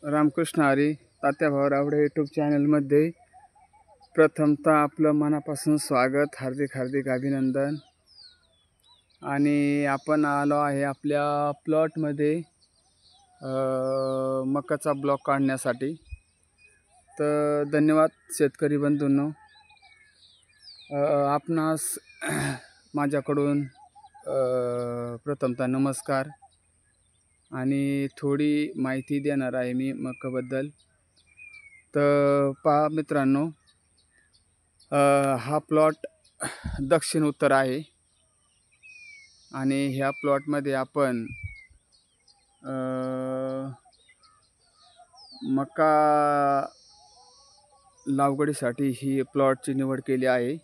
Ramakrishna Hari. तात्याभाऊ Rowdy YouTube चॅनलमध्ये प्रथमतः आपलं मनापासून स्वागत, हार्दिक हार्दिक अभिनंदन. आणि आपण आलो आहे आपल्या प्लॉटमध्ये मकाचा ब्लॉक काढण्यासाठी. तर धन्यवाद शेतकरी बंधूंनो. आपणास माझ्याकडून प्रथमतः नमस्कार आणि थोडी माहिती देणार आहे मी मकाबद्दल. तर पहा मित्रांनो, हा प्लॉट दक्षिण उत्तर आहे आणि ह्या प्लॉटमध्ये आपण मका लागवडीसाठी ही प्लॉटची निवड केली आहे.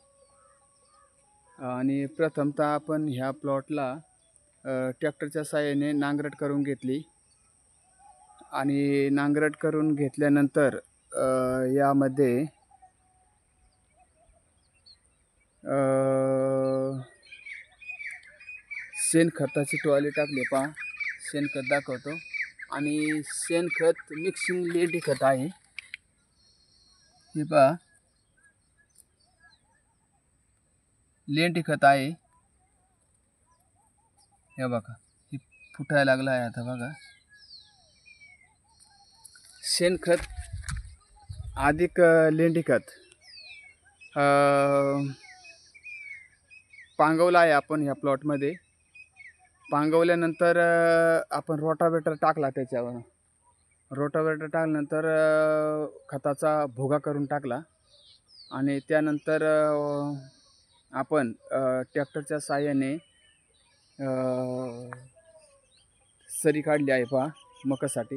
आणि प्रथमतः आपण ह्या प्लॉटला ट्रॅक्टरच्या साहाय्याने नांगरट करून घेतली आणि नांगरट करून घेतल्यानंतर यामध्ये शेणखताची टोळी टाकली. पहा, शेणखत दाखवतो. आणि शेणखत मिक्सिंग लेंडी खत आहे. हे पहा, लेंडी खत आहे. हे बघा, हे फुटायला लागला आहे आता. बघा, शेणखत अधिक लेंडी खत पांगवला आहे आपण ह्या प्लॉटमध्ये. पांगवल्यानंतर आपण रोटावेटर टाकला. त्याच्यावर रोटावेटर टाकल्यानंतर खताचा भोगा करून टाकला आणि त्यानंतर आपण ट्रॅक्टरच्या साहाय्याने सरी काढली आहे. पहा, मकासाठी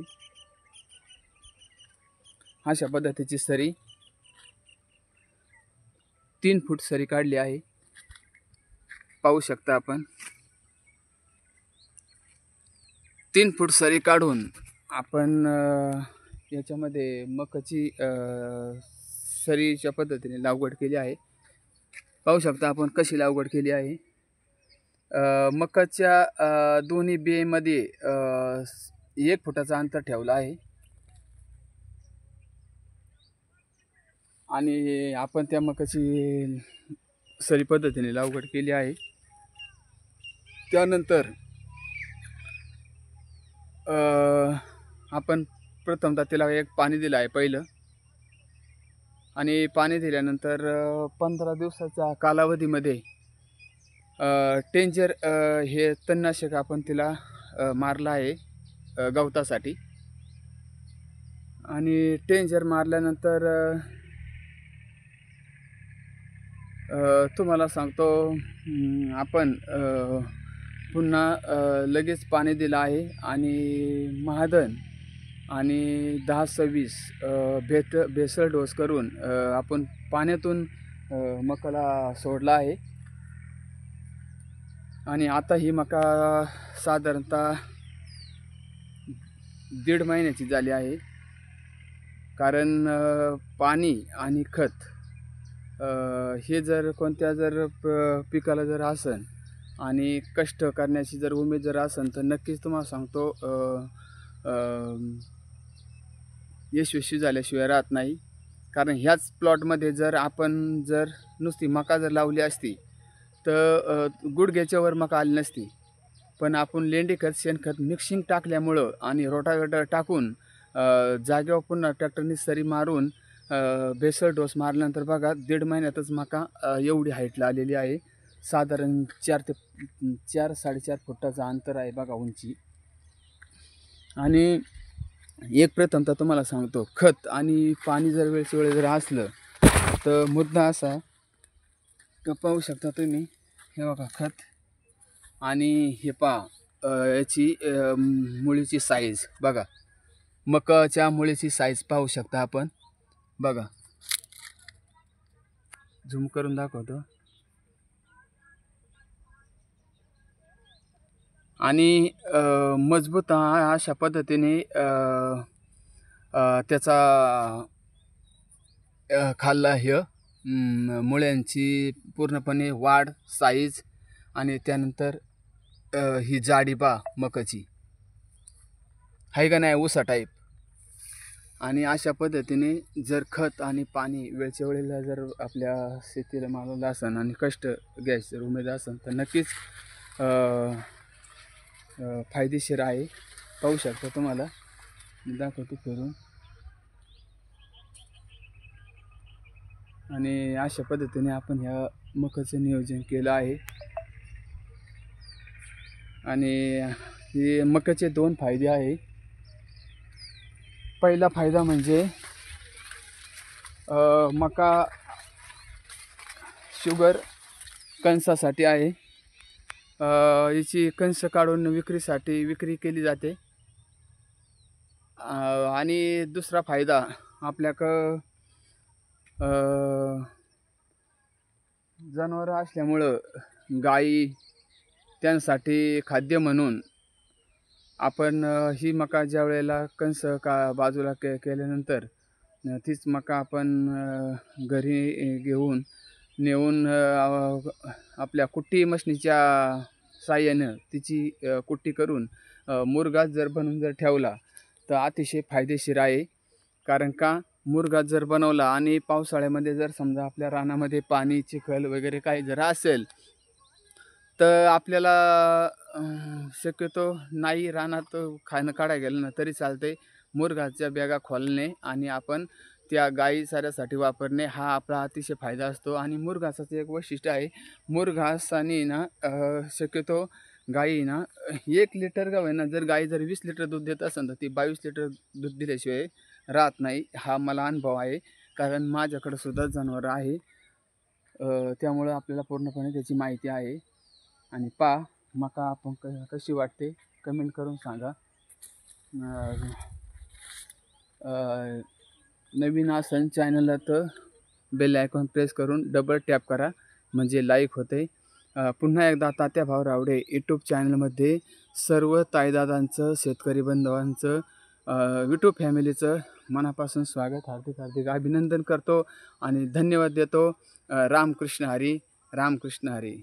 अशा पद्धतीची सरी 3 फूट सरी काढली आहे. पाहू शकता आपण. 3 फूट सरी काढून आपण याच्यामध्ये मकाची सरीच्या पद्धतीने लागवड केली आहे. पाहू शकता आपण कशी लागवड केली आहे. मकाच्या दोन्ही बेमध्ये 1 फुटाचा अंतर ठेवला आहे आणि आपण त्या मकाची सरी पद्धतीने लागवड केली आहे. त्यानंतर आपण प्रथमतः त्याला एक पाणी दिलं आहे पहिलं. आणि पाणी दिल्यानंतर 15 दिवसाच्या कालावधीमध्ये टेंजर हे तणनाशक आपण तिला मारलं आहे गवतासाठी. आणि टेंजर मारल्यानंतर तुम्हाला सांगतो, आपण पुन्हा लगेच पाणी दिलं आहे. आणि महाधन आणि 10-26 भेसळ डोस करून आपण पाण्यातून मकाला सोडला आहे. आणि आता ही मका साधारणतः 1.5 महिन्याची झाली आहे. कारण पाणी आणि खत हे जर कोणत्या जर पिकाला जर असेल आणि कष्ट करण्याची जर उमेद जर असेल तर नक्कीच तुम्हाला सांगतो यशस्वी झाल्याशिवाय राहत नाही. कारण ह्याच प्लॉटमध्ये जर आपण जर नुसती मका जर लावली असती तर गुडघ्याच्यावर मका आली नसती. पण आपण लेंडी खत शेणखत मिक्सिंग टाकल्यामुळं आणि रोटावेटर टाकून जागेवर पुन्हा ट्रॅक्टरने सरी मारून भेसळ डोस मारल्यानंतर बघा 1.5 महिन्यातच मका एवढी हाईटला आलेली आहे. साधारण 4 ते 4-4.5 फुटाचं अंतर आहे बघा उंची. आणि एक प्रथमतः तुम्हाला सांगतो, खत आणि पाणी जर वेळेस जर असलं तर मुद्दा असा का, पाहू शकता तुम्ही. हे बघा खत आणि हे पहा याची मुळीची साईज बघा. मकाच्या मुळीची साईज पाहू शकता आपण. बघा, झूम करून दाखवतो. आणि मजबूत अशा पद्धतीने त्याचा खाल्ला हे मुळ्यांची पूर्णपणे वाढ, साईज आणि त्यानंतर ही जाडी पहा मकाची आहे का नाही, उसा टाईप. आणि अशा पद्धतीने जर खत आणि पाणी वेळच्या वेळेला जर आपल्या शेतीला मारलं असेल आणि कष्ट घ्यायचं जर उमेद असेल तर नक्कीच फायदेशीर आहे. पाहू शकता, तुम्हाला मी दाखवतो फिरून. आणि अशा पद्धतीने आपण ह्या मकाचं नियोजन केलं आहे. आणि हे मकाचे 2 फायदे आहे. पहिला फायदा म्हणजे मका शुगर कणसासाठी आहे. याची कणस काढून विक्री केली जाते. आणि दुसरा फायदा आपल्याकडं जनावरं असल्यामुळं गाई त्यांसाठी खाद्य म्हणून आपण ही मका ज्या वेळेला कणस बाजूला केल्यानंतर तीच मका आपण घरी घेऊन नेऊन आपल्या कुट्टी मशनीच्या साहाय्यानं तिची कुट्टी करून मुरघास जर बनवून जर ठेवला तर अतिशय फायदेशीर आहे. कारण का, मुरघास जर बनवला आणि पावसाळ्यामध्ये जर समजा आपल्या रानामध्ये पाणी चिखल वगैरे काही जर असेल तर आपल्याला शक्यतो नाही रानात खाणं काढायला गेलं ना तरी चालते. मुरघासच्या बॅगा खोलणे आणि आपण त्या गाई चाऱ्यासाठी वापरणे हा आपला अतिशय फायदा असतो. आणि मुरघासाचं एक वैशिष्ट्य आहे, मुरघासाने ना शक्यतो गाई ना 1 लिटर का होईना, जर गाई जर 20 लिटर दूध देत असेल तर ती 22 लिटर दूध दिल्याशिवाय राहत नाही. हा मला अनुभव आहे, कारण माझ्याकडं सुद्धा जनावरं आहे. त्यामुळं आपल्याला पूर्णपणे त्याची माहिती आहे. आणि मका आपण कशी वाटते कमेंट करून सांगा. नवीन असेल चॅनलला तर बेल आयकॉन प्रेस करून डबल टॅप करा, म्हणजे लाईक होते. पुन्हा एकदा तात्या भाऊ रावडे यूट्यूब चॅनलमध्ये सर्व ताईदादांचं, शेतकरी बांधवांचं, यूट्यूब फॅमिलीचं मनापासून स्वागत, हार्दिक अभिनंदन करतो आणि धन्यवाद देतो. रामकृष्ण हरी, रामकृष्ण हरी.